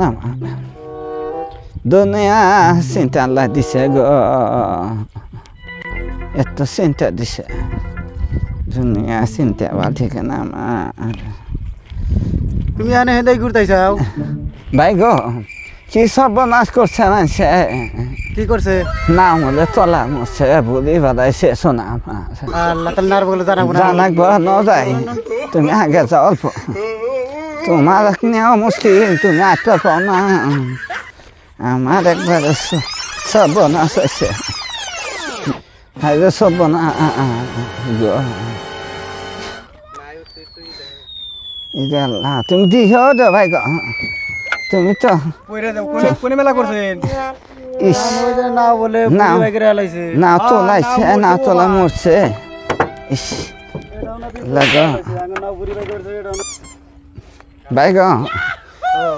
না দুনিয়া চিন্তা আল্লাহ দিছে গো এত চিন্তা দিছে দুনিয়া চিন্তা ভাল ঠিক না আমার তুমি আনে হেদাই ঘুরতাইছাও ভাই গো কি সর্বনাশ করছে মানুষে কি করছে নাম হলে তলা মরছে বলি বাদাইছে শোনা আমার আল্লাহ তাআলা নার বলে জানাবো না জানাক ন যাই তুমি আগে যাও অল্প তোমার নেওয়া মুশকিল তুমি আসতে পাও না আমার একবারে সর্বনাশ হয়েছে হাইরে সর্বনাশ গো আল্লাহ তুমি দিও দে ভাই গো তুমি তো কোনে মেলা করছেন ইস না বলে না বাইরে আলাইছে না তোলাইছে না তোলা মরছে ইস লাগা ভাই গো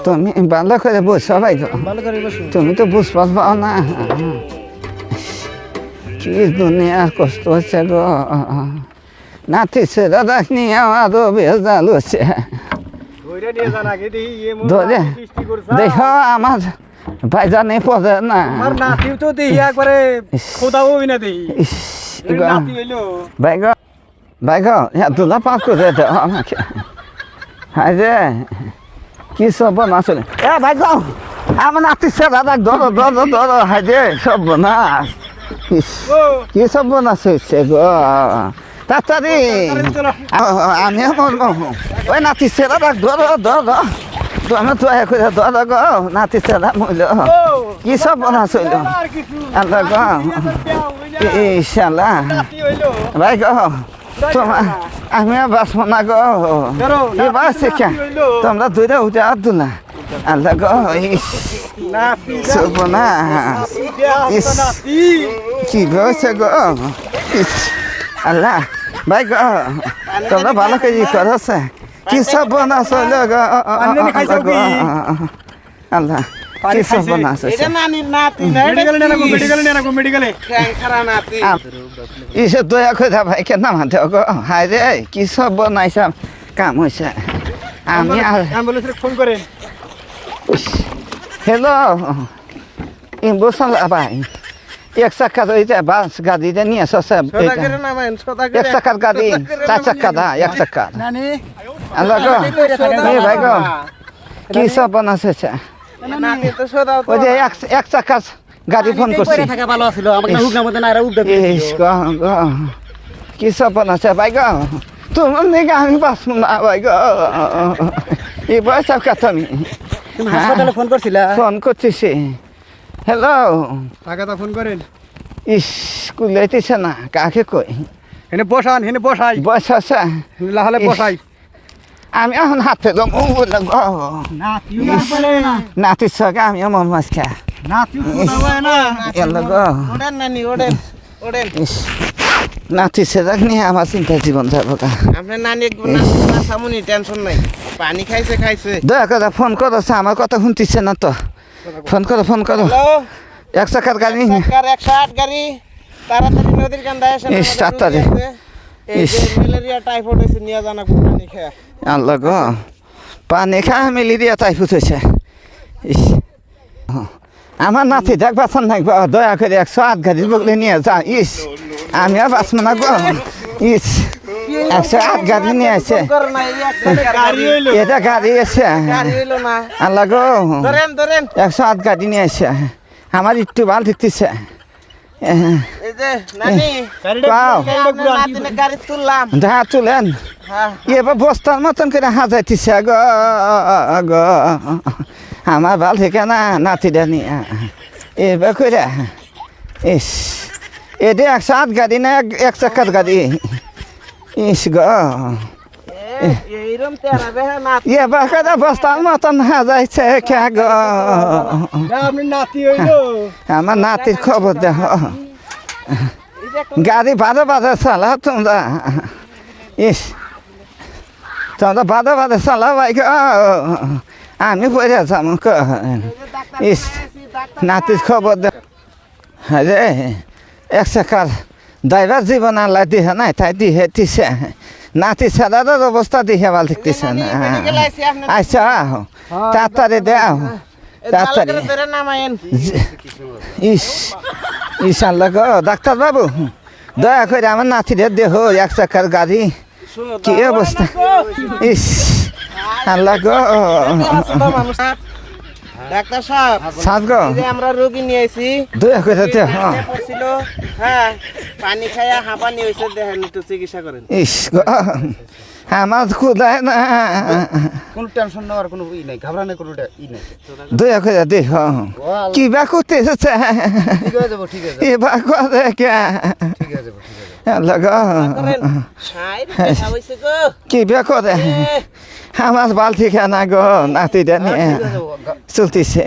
তুমি ভালো করে বসো ভাই গো ভালো করে বসো তুমি তো বুঝ পাও না কি দুনিয়ার কষ্ট হচ্ছে গো নাতি ছেড়ে রাখনি আমারও বেজাল হচ্ছে ধরে দেখো আমার ভাইজানে পড়ে না আমার নাতিও তো দেখি একবারে খোদাও না দেখি নাতি হইলো ভাই গো দুলা পাক করে দাও আমাকে হাই রে কি সব আসলে এ ভাই গো আমার নাতি ছেড়ে রাখ ধরো ধরো ধরো হাই রে সব না কি সব হচ্ছে গো তাড়াতাড়ি আমি ওই নাতি ছেড়ে রাখ ধরো ধরো তুমি তো করে ধরো গো নাতি ছেড়া মইল কি সব বনাস হইল আল্লাহ গো ইনশাল্লাহ ভাই গো তোমার আমি বাঁচবো না গো এবার শিখা তোমরা দুইটা উঠে আব্দুল্লা আল্লাহ গো শুভ না কি বলছে গো আল্লাহ ভাই গো তোমরা ভালো করে করছে কি সব বনাস হইল গো আল্লাহ কি সব বনাস ইসে দয়া করে ভাই কেন মানতে গো হাই রে কি সব বনাইছে কাম হয়েছে আমি ফোন করে হ্যালো বসাল ভাই এক চাকা বাস গাড়িতে নিয়ে আসছে এক চাকার গাড়ি 4 চাকা দা এক চাকা আল্লাহ গো ভাই গো কি সব বানাচ্ছে ওই যে এক চাকার গাড়ি ফোন করছি কি সব বানাচ্ছে ভাই গো তোমার নাকি আমি বাঁচবো না ভাই গো এই বয়স কথা আমি হাসপাতালে ফোন করছিলা ফোন করতেছি হ্যালো টাকাটা ফোন করেন স্কুল যাইতেছে না কাকে কই হেনে বসান হেনে বসাই বসাছে লাহলে বসাই আমি এখন হাতে দম নাতির সঙ্গে আমি মন মাছ খা নাতি সেদাক নিয়ে আমার চিন্তা জীবন যাবো আপনার নানি সামনে টেনশন নাই পানি খাইছে খাইছে দয়া করে ফোন করছে আমার কথা শুনতেছে না তো ফোন করো এক চাকার গাড়ি 108 গাড়ি তাড়াতাড়ি নদীর কান্দায় আসেন তাড়াতাড়ি ম্যালেরিয়া টাইফয়েড হইছে নিয়ে জানা পানি খায় আল্লাহ গো পানি খা ম্যালেরিয়া টাইফয়েড হয়েছে আমার নাতি দেখ বাসন নাই দয়া করে 108 গাড়ি বগলে নিয়ে যা আমি আর বাঁচবো না গো 108 গাড়ি নিয়ে আছে এটা গাড়ি আছে আল্লাহ গো 108 গাড়ি নিয়ে আছে আমার একটু ভাল দেখতেছে তুলেন এবার বস্তার মতন করে হাজাইতেছে গো আমার ভাল থেকে না নাতিটা নিয়ে এবার করে এটা 108 গাড়ি না এক চাকার গাড়ি গো এবার করে বস্তার মতন হাজাইছে কে গো আমার নাতির খবর দেখ গাড়ি বাদে চালা তোমরা তোমরা বাদে চালা ভাই গো আমি পড়ে যাম নাতির খবর দেখ রে এক চাকার ড্রাইভার জীবন আল্লাহ দিহে নাই তাই দিহে দিছে নাতি ছেলের অবস্থা দেখে ভালো দেখতেছে না মেডিকেল আইছি আপনি আচ্ছা তাড়াতাড়ি দেও তাড়াতাড়ি ধরে নামায়েন ইস ইস আল্লাহ গো ডাক্তার বাবু দয়া করে আমার নাতিদের দেহ এক চাকার গাড়ি কি অবস্থা ইস আল্লাহ গো ডাক্তার সাহেব সাত গো এই যে আমরা রোগী নিয়ে আইছি দয়া করে দেহ পড়ছিল হ্যাঁ পানি খায়া হাঁপানি হয়েছে দেখেন একটু চিকিৎসা করেন ইস গো আমার খুদায় না কোনো টেনশন নেওয়ার কোনো ই নাই ঘাবড়ানোর কোনো ই নাই দয়া করে দেহ কি বা করতে এসেছে ঠিক হয়ে যাবো ঠিক আছে এবার করে কে ঠিক হয়ে যাবো ঠিক আছে আল্লাহ গো করেন সাইড দেখা হইছে গো কি বে করে আমার বালতি খানা গো নাতিটা নিয়ে চলতেছে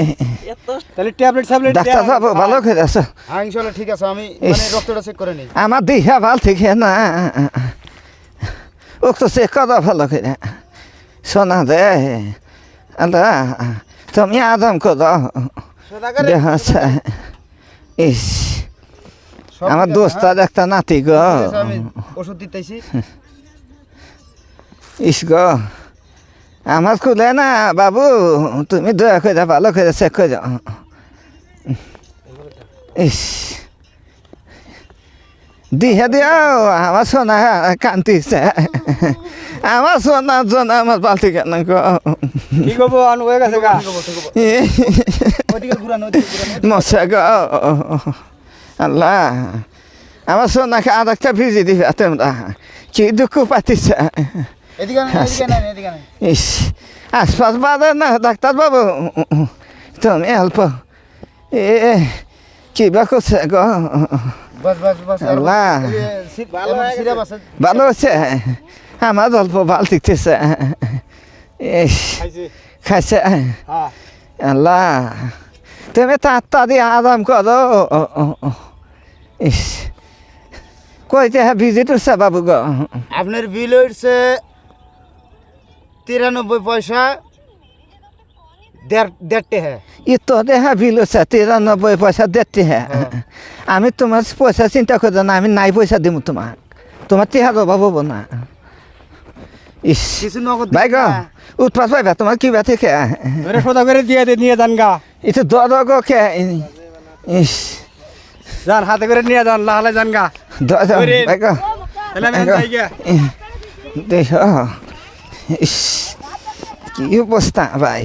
এত তাহলে ট্যাবলেট ট্যাবলেট ডাক্তার বাবু ভালো করে আছো হ্যাঁ ইনশাআল্লাহ ঠিক আছে আমি মানে রক্তটা চেক করে নিই আমার দিহা বালতি খেয়ে না ও তো সে করা ভালো করে শোনা দে আল্লাহ তুমি আদম করো সোজা করে দেহ ইস আমার দোস্তার একটা নাতি গো আমি ওষুধ দিতেছি ইস গো আমার খুলে না বাবু তুমি দয়া করে ভালো করে চেক করো ইস দিয়ে দিও আমার সোনা কান্তিছে আমার সোনার জন্য আমার বালতি কেন গো ঠিক হবো আন হয়ে গেছে গা ওইদিকে ঘুরানো মশা গো আল্লাহ আমার সোনাকে আর একটা ভিজি দিবে তোমরা কি দুঃখ পাতিছে এদিকে না এদিকে না ইস আশপাশ বাদে না ডাক্তার বাবু তুমি অল্প এ কি বা করছে গো বাস বাস বাস আল্লাহ ভালো সিরাপ আছে ভালো আছে আমার অল্প ভাল দিতেছে ইস খাইছি খাইছে হ্যাঁ আল্লাহ তুমি তাড়াতাড়ি আরাম করো ইস কইতে ভিজিট হচ্ছে বাবু গো আপনার বিল হচ্ছে 93 পয়সা দেড়টে হ্যাঁ ই তো দেখা বিল হচ্ছে 93 পয়সা দিতে হ্যাঁ আমি তোমার পয়সা চিন্তা করো না আমি নাই পয়সা দিব তোমার তিহার অভাব হবো না ইস কিছু নগদ ভাই গো উৎপাস পাইবা তোমার কি ব্যথা খে ধরে সোজা করে দিয়ে নিয়ে যান গা এটা দর গো খে ইস যান হাতে করে নিয়ে যান লাহালে যান গা ভাই গো তাহলে আমি যাই গা দেখ ইস কি অবস্থা ভাই